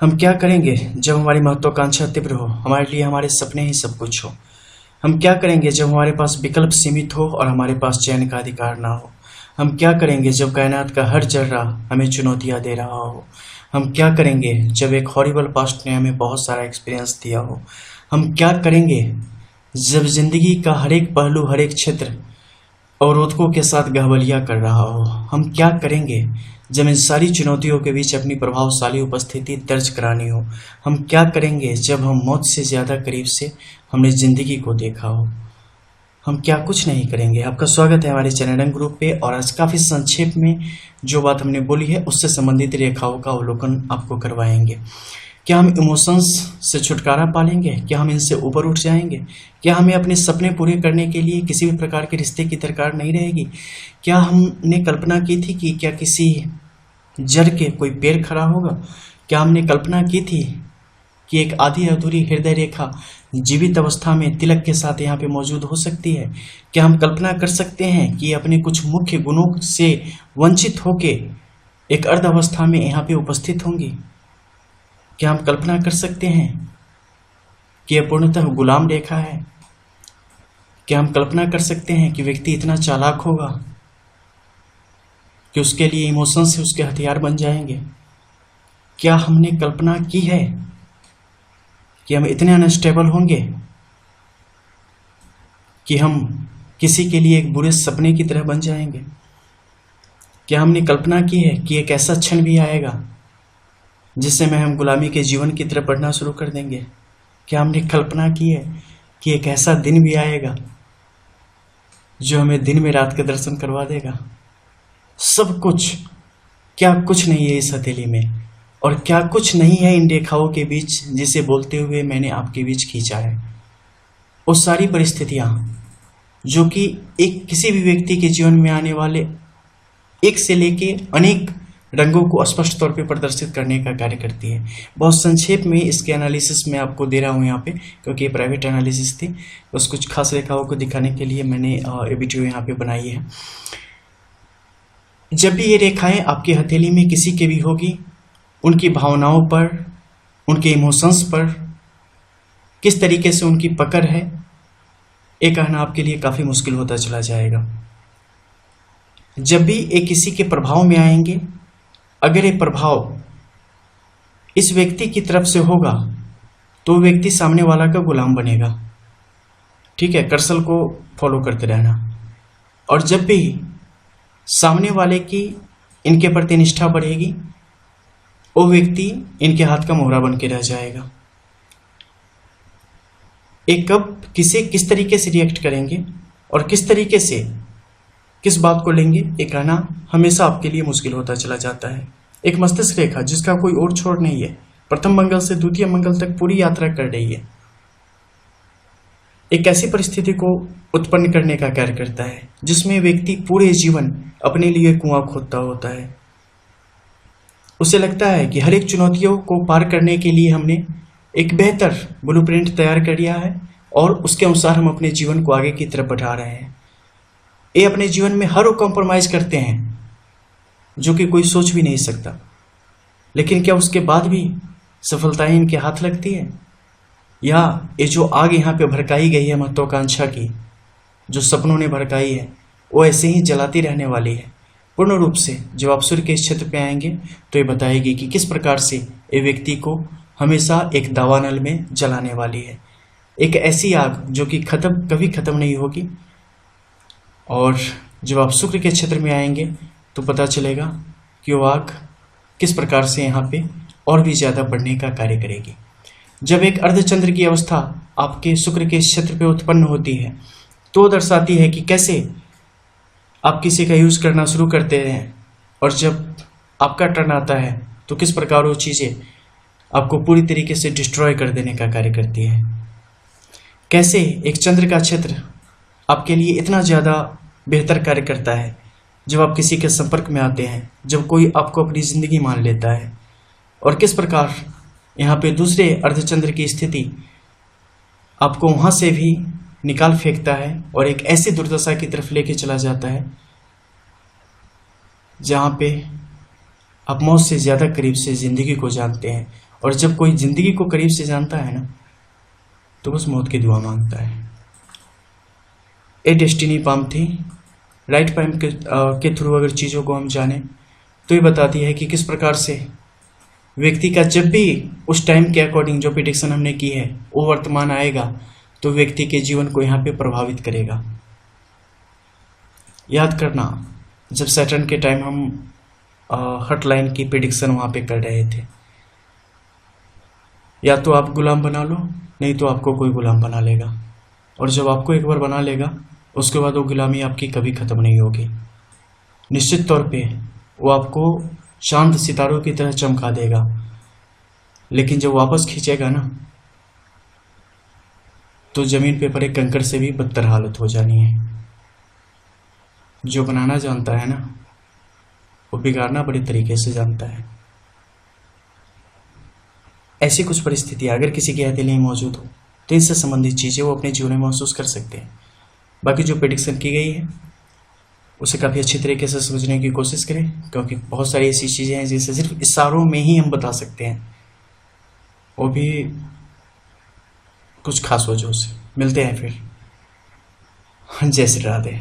हम क्या करेंगे जब हमारी महत्वाकांक्षा तीव्र हो, हमारे लिए हमारे सपने ही सब कुछ हो। हम क्या करेंगे जब हमारे पास विकल्प सीमित हो और हमारे पास चयन का अधिकार ना हो। हम क्या करेंगे जब कायनात का हर जर्रा हमें चुनौतियां दे रहा हो। हम क्या करेंगे जब एक हॉरिबल पास्ट ने हमें बहुत सारा एक्सपीरियंस दिया हो। हम क्या करेंगे जब जिंदगी का हर एक पहलू, हर एक क्षेत्र अवरोधकों के साथ गहबलिया कर रहा हो। हम क्या करेंगे जब इन सारी चुनौतियों के बीच अपनी प्रभावशाली उपस्थिति दर्ज करानी हो। हम क्या करेंगे जब हम मौत से ज़्यादा करीब से हमने ज़िंदगी को देखा हो। हम क्या कुछ नहीं करेंगे। आपका स्वागत है हमारे चैनल रंग ग्रुप पे। और आज काफ़ी संक्षेप में जो बात हमने बोली है उससे संबंधित रेखाओं का अवलोकन आपको करवाएंगे। क्या हम इमोशंस से छुटकारा पालेंगे? क्या हम इनसे ऊपर उठ जाएंगे? क्या हमें अपने सपने पूरे करने के लिए किसी भी प्रकार के रिश्ते की दरकार नहीं रहेगी? क्या हमने कल्पना की थी कि क्या किसी जड़ के कोई पेड़ खड़ा होगा? क्या हमने कल्पना की थी कि एक आधी अधूरी हृदय रेखा जीवित अवस्था में तिलक के साथ यहाँ पे मौजूद हो सकती है? क्या हम कल्पना कर सकते हैं कि अपने कुछ मुख्य गुणों से वंचित होके एक अर्ध अवस्था में यहाँ पे उपस्थित होंगी? क्या हम कल्पना कर सकते हैं कि यह पूर्णतः गुलाम रेखा है? क्या हम कल्पना कर सकते हैं कि व्यक्ति इतना चालाक होगा कि उसके लिए इमोशंस से उसके हथियार बन जाएंगे? क्या हमने कल्पना की है कि हम इतने अनस्टेबल होंगे कि हम किसी के लिए एक बुरे सपने की तरह बन जाएंगे? क्या हमने कल्पना की है कि एक ऐसा क्षण भी आएगा जिससे में हम गुलामी के जीवन की तरफ बढ़ना शुरू कर देंगे? क्या हमने कल्पना की है कि एक ऐसा दिन भी आएगा जो हमें दिन में रात के दर्शन करवा देगा? सब कुछ, क्या कुछ नहीं है इस हथेली में, और क्या कुछ नहीं है इन रेखाओं के बीच जिसे बोलते हुए मैंने आपके बीच खींचा है। वो सारी परिस्थितियां जो कि एक किसी भी व्यक्ति के जीवन में आने वाले एक से लेके अनेक रंगों को स्पष्ट तौर पे प्रदर्शित करने का कार्य करती है। बहुत संक्षेप में इसके एनालिसिस में आपको दे रहा हूँ यहाँ पे, क्योंकि ये प्राइवेट एनालिसिस थी। बस कुछ खास रेखाओं को दिखाने के लिए मैंने ये वीडियो यहाँ पे बनाई है। जब भी ये रेखाएं आपकी हथेली में किसी के भी होगी, उनकी भावनाओं पर, उनके इमोशंस पर किस तरीके से उनकी पकड़ है, ये कहना आपके लिए काफ़ी मुश्किल होता चला जाएगा। जब भी ये किसी के प्रभाव में आएंगे, अगर ये प्रभाव इस व्यक्ति की तरफ से होगा तो व्यक्ति सामने वाला का गुलाम बनेगा। ठीक है, कर्सल को फॉलो करते रहना। और जब भी सामने वाले की इनके प्रति निष्ठा बढ़ेगी, वो व्यक्ति इनके हाथ का मोहरा बन के रह जाएगा। एक कब किस तरीके से रिएक्ट करेंगे और किस तरीके से किस बात को लेंगे, ये कहना हमेशा आपके लिए मुश्किल होता चला जाता है। एक मस्तिष्क रेखा जिसका कोई और छोर नहीं है, प्रथम मंगल से द्वितीय मंगल तक पूरी यात्रा कर रही है, एक ऐसी परिस्थिति को उत्पन्न करने का कार्य करता है जिसमें व्यक्ति पूरे जीवन अपने लिए कुआं खोदता होता है। उसे लगता है कि हर एक चुनौतियों को पार करने के लिए हमने एक बेहतर ब्लूप्रिंट तैयार कर लिया है और उसके अनुसार हम अपने जीवन को आगे की तरफ बढ़ा रहे हैं। ये अपने जीवन में हर वो कॉम्प्रोमाइज करते हैं जो कि कोई सोच भी नहीं सकता, लेकिन क्या उसके बाद भी सफलताएं इनके हाथ लगती है? या ये जो आग यहाँ पे भड़काई गई है महत्वाकांक्षा की, जो सपनों ने भड़काई है, वो ऐसे ही जलाती रहने वाली है? पूर्ण रूप से जब आप सूर्य के इस क्षेत्र पे आएंगे तो ये बताएगी कि किस प्रकार से ये व्यक्ति को हमेशा एक दावानल में जलाने वाली है। एक ऐसी आग जो कि कभी खत्म नहीं होगी। और जब आप शुक्र के क्षेत्र में आएंगे तो पता चलेगा कि वो आग किस प्रकार से यहाँ पे और भी ज़्यादा बढ़ने का कार्य करेगी। जब एक अर्धचंद्र की अवस्था आपके शुक्र के क्षेत्र पे उत्पन्न होती है तो दर्शाती है कि कैसे आप किसी का यूज़ करना शुरू करते हैं, और जब आपका टर्न आता है तो किस प्रकार वो चीज़ें आपको पूरी तरीके से डिस्ट्रॉय कर देने का कार्य करती है। कैसे एक चंद्र का क्षेत्र आपके लिए इतना ज़्यादा बेहतर कार्य करता है जब आप किसी के संपर्क में आते हैं, जब कोई आपको अपनी ज़िंदगी मान लेता है, और किस प्रकार यहाँ पे दूसरे अर्धचंद्र की स्थिति आपको वहाँ से भी निकाल फेंकता है और एक ऐसी दुर्दशा की तरफ लेके चला जाता है जहाँ पे आप मौत से ज़्यादा करीब से ज़िंदगी को जानते हैं और जब कोई जिंदगी को करीब से जानता है ना, तो बस मौत की दुआ मांगता है। ए डेस्टिनी पाम थी, राइट पाम के थ्रू अगर चीज़ों को हम जाने तो ये बताती है कि किस प्रकार से व्यक्ति का जब भी उस टाइम के अकॉर्डिंग जो प्रिडिक्शन हमने की है वो वर्तमान आएगा, तो व्यक्ति के जीवन को यहाँ पे प्रभावित करेगा। याद करना, जब सैटर्न के टाइम हम हॉटलाइन की प्रिडिक्शन वहाँ पे कर रहे थे, या तो आप गुलाम बना लो, नहीं तो आपको कोई गुलाम बना लेगा। और जब आपको एक बार बना लेगा, उसके बाद वो गुलामी आपकी कभी ख़त्म नहीं होगी। निश्चित तौर पे वो आपको शांत सितारों की तरह चमका देगा, लेकिन जब वापस खींचेगा ना, तो ज़मीन पे पड़े कंकड़ से भी बदतर हालत हो जानी है। जो बनाना जानता है ना, वो बिगाड़ना बड़े तरीके से जानता है। ऐसी कुछ परिस्थितियाँ अगर किसी के हथेली में मौजूद हो, तो इनसे संबंधित चीज़ें वो अपने जीवन में महसूस कर सकते हैं। बाकी जो प्रेडिक्शन की गई है उसे काफ़ी अच्छी तरीके से समझने की कोशिश करें, क्योंकि बहुत सारी ऐसी चीज़ें हैं जिसे सिर्फ इशारों में ही हम बता सकते हैं, वो भी कुछ खास वजहों से। मिलते हैं फिर। जय श्री राधे।